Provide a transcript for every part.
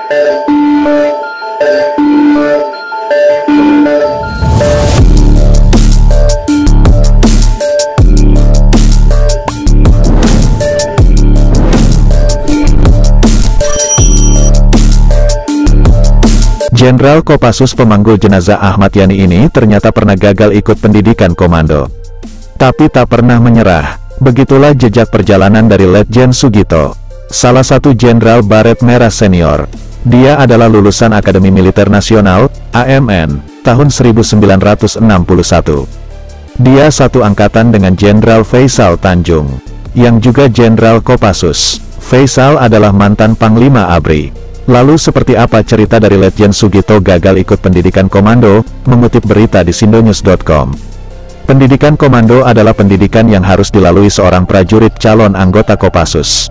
Jenderal Kopassus pemanggul jenazah Ahmad Yani ini ternyata pernah gagal ikut pendidikan komando. Tapi tak pernah menyerah. Begitulah jejak perjalanan dari Letjen Sugito, salah satu Jenderal Baret Merah senior. Dia adalah lulusan Akademi Militer Nasional, AMN, tahun 1961. Dia satu angkatan dengan Jenderal Faisal Tanjung, yang juga Jenderal Kopassus. Faisal adalah mantan Panglima ABRI. Lalu seperti apa cerita dari Letjen Sugito gagal ikut pendidikan komando? Mengutip berita di sindonews.com. Pendidikan komando adalah pendidikan yang harus dilalui seorang prajurit calon anggota Kopassus.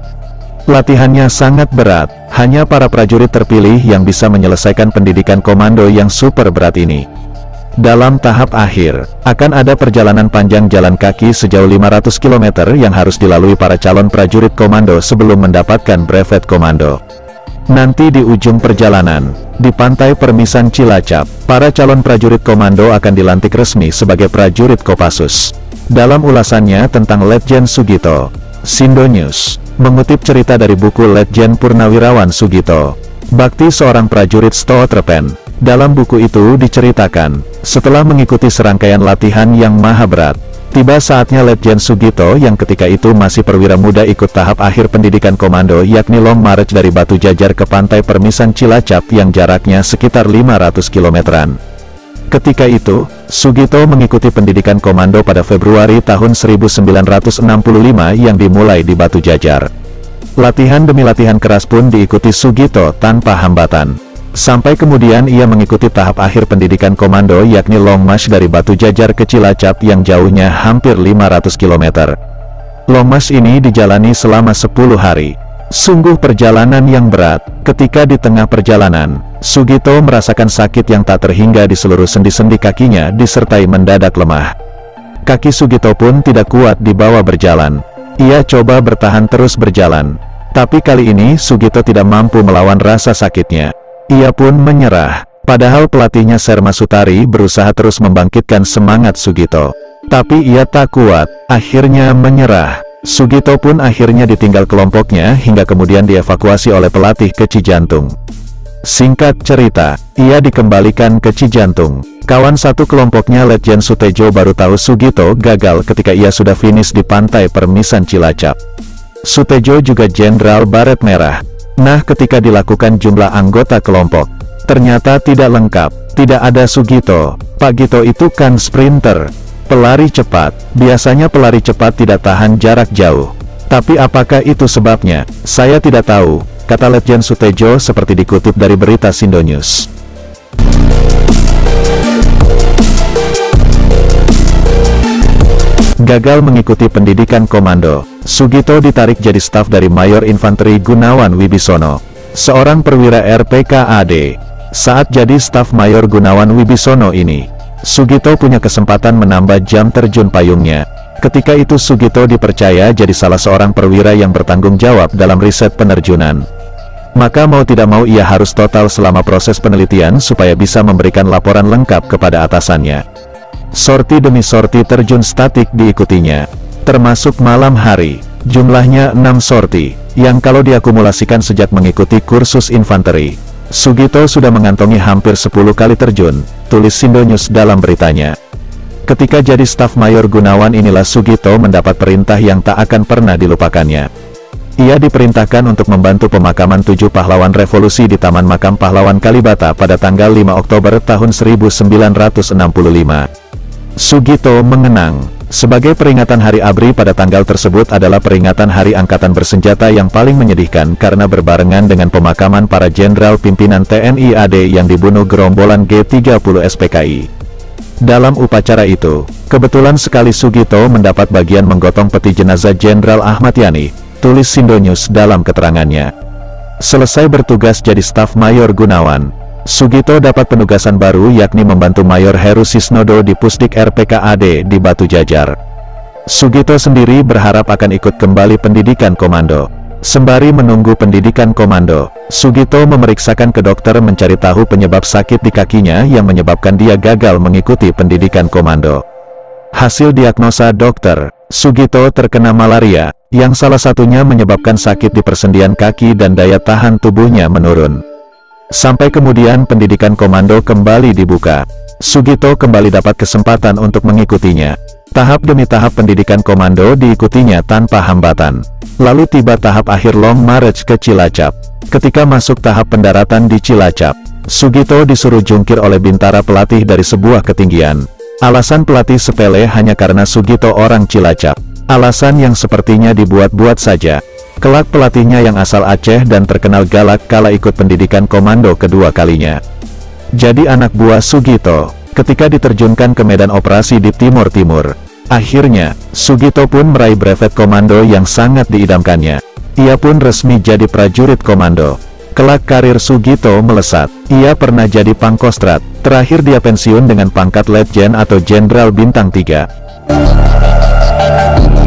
Latihannya sangat berat, hanya para prajurit terpilih yang bisa menyelesaikan pendidikan komando yang super berat ini. Dalam tahap akhir, akan ada perjalanan panjang jalan kaki sejauh 500 km yang harus dilalui para calon prajurit komando sebelum mendapatkan brevet komando. Nanti di ujung perjalanan, di Pantai Permisan Cilacap, para calon prajurit komando akan dilantik resmi sebagai prajurit Kopassus. Dalam ulasannya tentang Letjen Sugito, Sindonews mengutip cerita dari buku Letjen Purnawirawan Sugito, Bakti Seorang Prajurit Stotrepen. Dalam buku itu diceritakan, setelah mengikuti serangkaian latihan yang maha berat, tiba saatnya Letjen Sugito yang ketika itu masih perwira muda ikut tahap akhir pendidikan komando yakni long march dari Batu Jajar ke Pantai Permisan Cilacap yang jaraknya sekitar 500 kilometeran. Ketika itu, Sugito mengikuti pendidikan komando pada Februari tahun 1965 yang dimulai di Batu Jajar. Latihan demi latihan keras pun diikuti Sugito tanpa hambatan. Sampai kemudian ia mengikuti tahap akhir pendidikan komando yakni long march dari Batu Jajar ke Cilacap yang jauhnya hampir 500 km. Long march ini dijalani selama 10 hari. Sungguh perjalanan yang berat. Ketika di tengah perjalanan, Sugito merasakan sakit yang tak terhingga di seluruh sendi-sendi kakinya disertai mendadak lemah. Kaki Sugito pun tidak kuat dibawa berjalan. Ia coba bertahan terus berjalan. Tapi kali ini Sugito tidak mampu melawan rasa sakitnya. Ia pun menyerah, padahal pelatihnya Serma Sutari berusaha terus membangkitkan semangat Sugito. Tapi ia tak kuat, akhirnya menyerah. Sugito pun akhirnya ditinggal kelompoknya hingga kemudian dievakuasi oleh pelatih ke Cijantung. Singkat cerita, ia dikembalikan ke Cijantung. Kawan satu kelompoknya Letjen Sutejo baru tahu Sugito gagal ketika ia sudah finish di Pantai Permisan Cilacap. Sutejo juga Jenderal Baret Merah. Nah, ketika dilakukan jumlah anggota kelompok, ternyata tidak lengkap, tidak ada Sugito. Pak Gito itu kan sprinter, pelari cepat. Biasanya pelari cepat tidak tahan jarak jauh. Tapi apakah itu sebabnya? Saya tidak tahu, kata Letjen Sutejo seperti dikutip dari berita Sindonews. Gagal mengikuti pendidikan komando, Sugito ditarik jadi staf dari Mayor Infanteri Gunawan Wibisono, seorang perwira RPKAD. Saat jadi staf Mayor Gunawan Wibisono ini, Sugito punya kesempatan menambah jam terjun payungnya. Ketika itu Sugito dipercaya jadi salah seorang perwira yang bertanggung jawab dalam riset penerjunan. Maka mau tidak mau ia harus total selama proses penelitian supaya bisa memberikan laporan lengkap kepada atasannya. Sorti demi sorti terjun statik diikutinya, termasuk malam hari. Jumlahnya 6 sorti, yang kalau diakumulasikan sejak mengikuti kursus infanteri, Sugito sudah mengantongi hampir 10 kali terjun, tulis Sindonews dalam beritanya. Ketika jadi staf Mayor Gunawan inilah Sugito mendapat perintah yang tak akan pernah dilupakannya. Ia diperintahkan untuk membantu pemakaman 7 pahlawan revolusi di Taman Makam Pahlawan Kalibata pada tanggal 5 Oktober tahun 1965. Sugito mengenang, sebagai peringatan Hari ABRI pada tanggal tersebut adalah peringatan Hari Angkatan Bersenjata yang paling menyedihkan karena berbarengan dengan pemakaman para jenderal pimpinan TNI AD yang dibunuh gerombolan G30 SPKI. Dalam upacara itu, kebetulan sekali Sugito mendapat bagian menggotong peti jenazah Jenderal Ahmad Yani, tulis Sindonews dalam keterangannya. Selesai bertugas jadi staf Mayor Gunawan, Sugito dapat penugasan baru yakni membantu Mayor Heru Sisnodo di Pusdik RPKAD di Batu Jajar. Sugito sendiri berharap akan ikut kembali pendidikan komando. Sembari menunggu pendidikan komando, Sugito memeriksakan ke dokter mencari tahu penyebab sakit di kakinya yang menyebabkan dia gagal mengikuti pendidikan komando. Hasil diagnosa dokter, Sugito terkena malaria, yang salah satunya menyebabkan sakit di persendian kaki dan daya tahan tubuhnya menurun. Sampai kemudian pendidikan komando kembali dibuka. Sugito kembali dapat kesempatan untuk mengikutinya. Tahap demi tahap pendidikan komando diikutinya tanpa hambatan. Lalu tiba tahap akhir Long March ke Cilacap. Ketika masuk tahap pendaratan di Cilacap, Sugito disuruh jungkir oleh bintara pelatih dari sebuah ketinggian. Alasan pelatih sepele hanya karena Sugito orang Cilacap. Alasan yang sepertinya dibuat-buat saja. Kelak pelatihnya yang asal Aceh dan terkenal galak kala ikut pendidikan komando kedua kalinya. Jadi anak buah Sugito, ketika diterjunkan ke medan operasi di Timur Timur. Akhirnya, Sugito pun meraih brevet komando yang sangat diidamkannya. Ia pun resmi jadi prajurit komando. Kelak karir Sugito melesat. Ia pernah jadi Pangkostrat, terakhir dia pensiun dengan pangkat Letjen atau Jenderal Bintang 3.